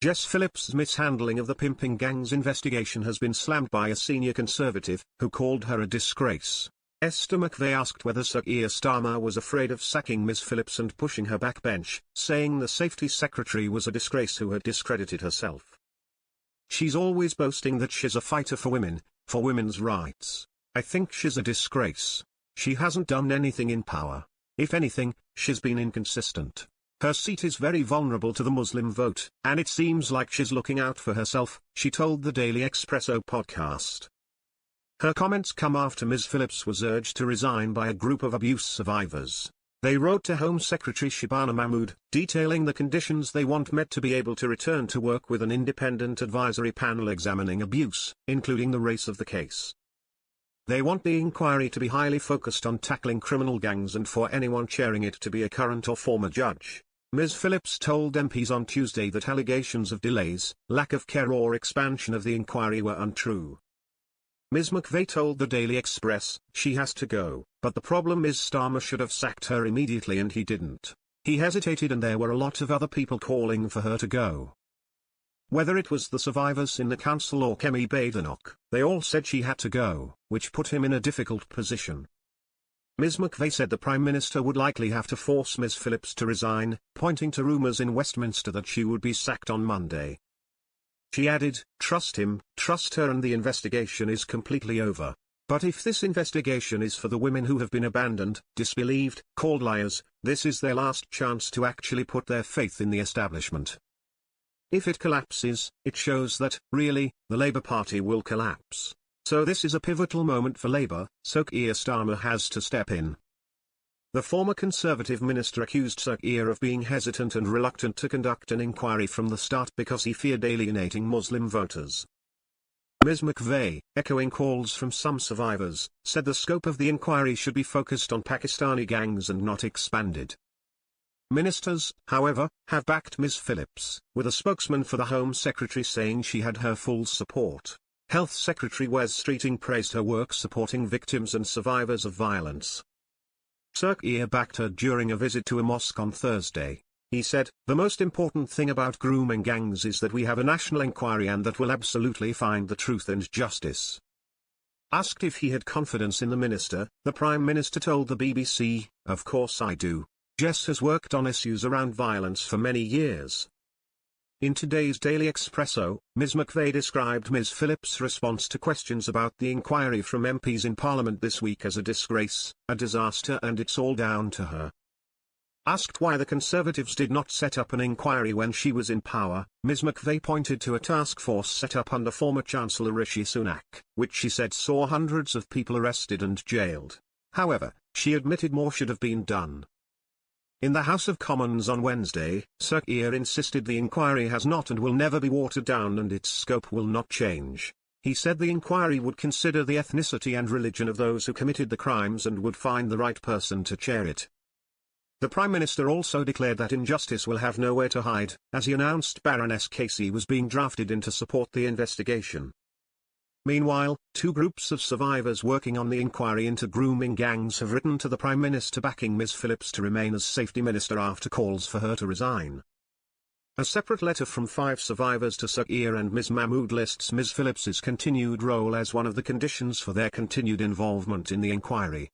Jess Phillips' mishandling of the pimping gang's investigation has been slammed by a senior conservative, who called her a disgrace. Esther McVey asked whether Sir Keir Starmer was afraid of sacking Ms. Phillips and pushing her backbench, saying the safety secretary was a disgrace who had discredited herself. "She's always boasting that she's a fighter for women, for women's rights. I think she's a disgrace. She hasn't done anything in power. If anything, she's been inconsistent. Her seat is very vulnerable to the Muslim vote, and it seems like she's looking out for herself," she told the Daily Expresso podcast. Her comments come after Ms. Phillips was urged to resign by a group of abuse survivors. They wrote to Home Secretary Shabana Mahmood, detailing the conditions they want met to be able to return to work with an independent advisory panel examining abuse, including the race of the case. They want the inquiry to be highly focused on tackling criminal gangs and for anyone chairing it to be a current or former judge. Ms. Phillips told MPs on Tuesday that allegations of delays, lack of care or expansion of the inquiry were untrue. Ms. McVey told the Daily Express, "She has to go, but the problem is Starmer should have sacked her immediately and he didn't. He hesitated and there were a lot of other people calling for her to go. Whether it was the survivors in the council or Kemi Badenoch, they all said she had to go, which put him in a difficult position." Ms. McVey said the Prime Minister would likely have to force Ms. Phillips to resign, pointing to rumours in Westminster that she would be sacked on Monday. She added, "Trust him, trust her, and the investigation is completely over. But if this investigation is for the women who have been abandoned, disbelieved, called liars, this is their last chance to actually put their faith in the establishment. If it collapses, it shows that, really, the Labour Party will collapse. So this is a pivotal moment for Labour, so Keir Starmer has to step in." The former Conservative minister accused Sir Keir of being hesitant and reluctant to conduct an inquiry from the start because he feared alienating Muslim voters. Ms. McVey, echoing calls from some survivors, said the scope of the inquiry should be focused on Pakistani gangs and not expanded. Ministers, however, have backed Ms. Phillips, with a spokesman for the Home Secretary saying she had her full support. Health Secretary Wes Streeting praised her work supporting victims and survivors of violence. Sir Keir backed her during a visit to a mosque on Thursday. He said, "The most important thing about grooming gangs is that we have a national inquiry and that will absolutely find the truth and justice." Asked if he had confidence in the minister, the Prime Minister told the BBC, "Of course I do. Jess has worked on issues around violence for many years." In today's Daily Expresso, Ms. McVey described Ms. Phillips' response to questions about the inquiry from MPs in Parliament this week as a disgrace, a disaster, and it's all down to her. Asked why the Conservatives did not set up an inquiry when she was in power, Ms. McVey pointed to a task force set up under former Chancellor Rishi Sunak, which she said saw hundreds of people arrested and jailed. However, she admitted more should have been done. In the House of Commons on Wednesday, Sir Keir insisted the inquiry has not and will never be watered down and its scope will not change. He said the inquiry would consider the ethnicity and religion of those who committed the crimes and would find the right person to chair it. The Prime Minister also declared that injustice will have nowhere to hide, as he announced Baroness Casey was being drafted in to support the investigation. Meanwhile, two groups of survivors working on the inquiry into grooming gangs have written to the Prime Minister backing Ms. Phillips to remain as Safety Minister after calls for her to resign. A separate letter from 5 survivors to Sir Keir and Ms. Mahmood lists Ms. Phillips's continued role as one of the conditions for their continued involvement in the inquiry.